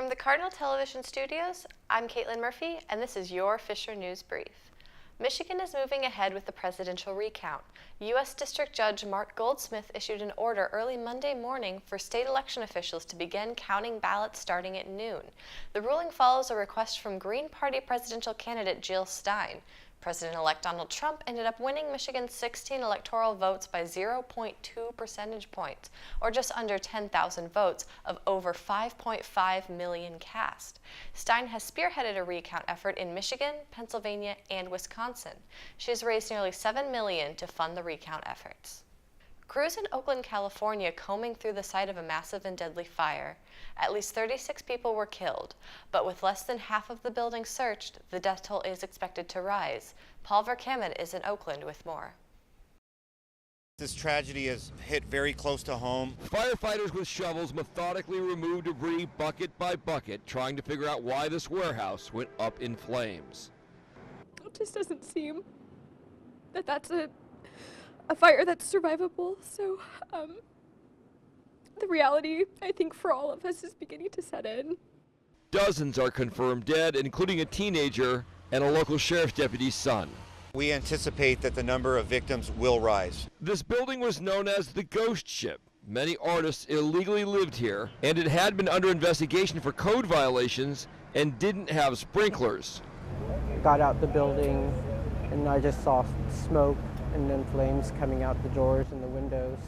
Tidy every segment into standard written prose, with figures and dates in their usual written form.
From the Cardinal Television Studios, I'm Caitlin Murphy, and this is your Fisher News Brief. Michigan is moving ahead with the presidential recount. U.S. District Judge Mark Goldsmith issued an order early Monday morning for state election officials to begin counting ballots starting at noon. The ruling follows a request from Green Party presidential candidate Jill Stein. President-elect Donald Trump ended up winning Michigan's 16 electoral votes by 0.2 percentage points, or just under 10,000 votes of over 5.5 million cast. Stein has spearheaded a recount effort in Michigan, Pennsylvania, and Wisconsin. She has raised nearly $7 million to fund the recount efforts. Crews in Oakland, California combing through the site of a massive and deadly fire. At least 36 people were killed, but with less than half of the building searched, the death toll is expected to rise. Paul Verkaman is in Oakland with more. This tragedy has hit very close to home. Firefighters with shovels methodically removed debris bucket by bucket, trying to figure out why this warehouse went up in flames. It just doesn't seem that that's a fire that's survivable, so the reality, I think, for all of us is beginning to set in. Dozens are confirmed dead, including a teenager and a local sheriff's deputy's son. We anticipate that the number of victims will rise. This building was known as the Ghost Ship. Many artists illegally lived here, and it had been under investigation for code violations and didn't have sprinklers. Got out the building, and I just saw smoke and then flames coming out the doors and the windows.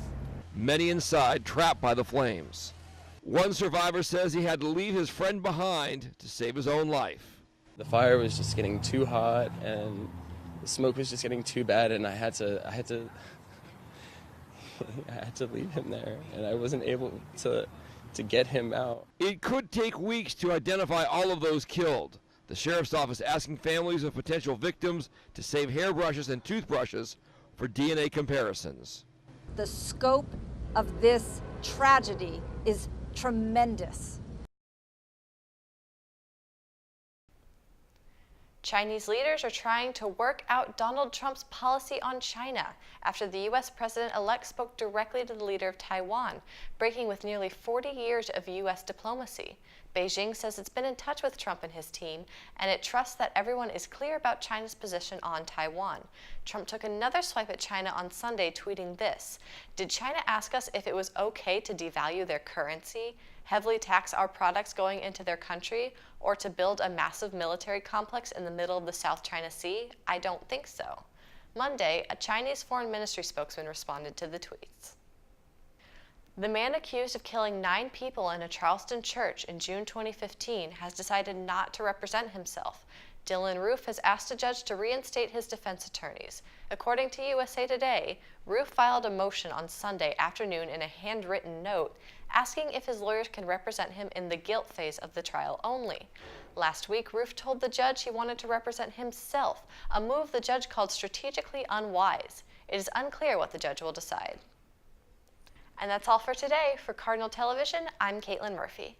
Many inside trapped by the flames. One survivor says he had to leave his friend behind to save his own life. The fire was just getting too hot and the smoke was just getting too bad, and I had to leave him there, and I wasn't able to get him out. It could take weeks to identify all of those killed. The sheriff's office asking families of potential victims to save hairbrushes and toothbrushes for DNA comparisons. The scope of this tragedy is tremendous. Chinese leaders are trying to work out Donald Trump's policy on China after the U.S. president-elect spoke directly to the leader of Taiwan, breaking with nearly 40 years of U.S. diplomacy. Beijing says it's been in touch with Trump and his team, and it trusts that everyone is clear about China's position on Taiwan. Trump took another swipe at China on Sunday, tweeting this: "Did China ask us if it was okay to devalue their currency, heavily tax our products going into their country, or to build a massive military complex in the middle of the South China Sea? I don't think so." Monday, a Chinese foreign ministry spokesman responded to the tweets. The man accused of killing 9 people in a Charleston church in June 2015 has decided not to represent himself. Dylan Roof has asked a judge to reinstate his defense attorneys. According to USA Today, Roof filed a motion on Sunday afternoon in a handwritten note asking if his lawyers can represent him in the guilt phase of the trial only. Last week, Roof told the judge he wanted to represent himself, a move the judge called strategically unwise. It is unclear what the judge will decide. And that's all for today. For Cardinal Television, I'm Caitlin Murphy.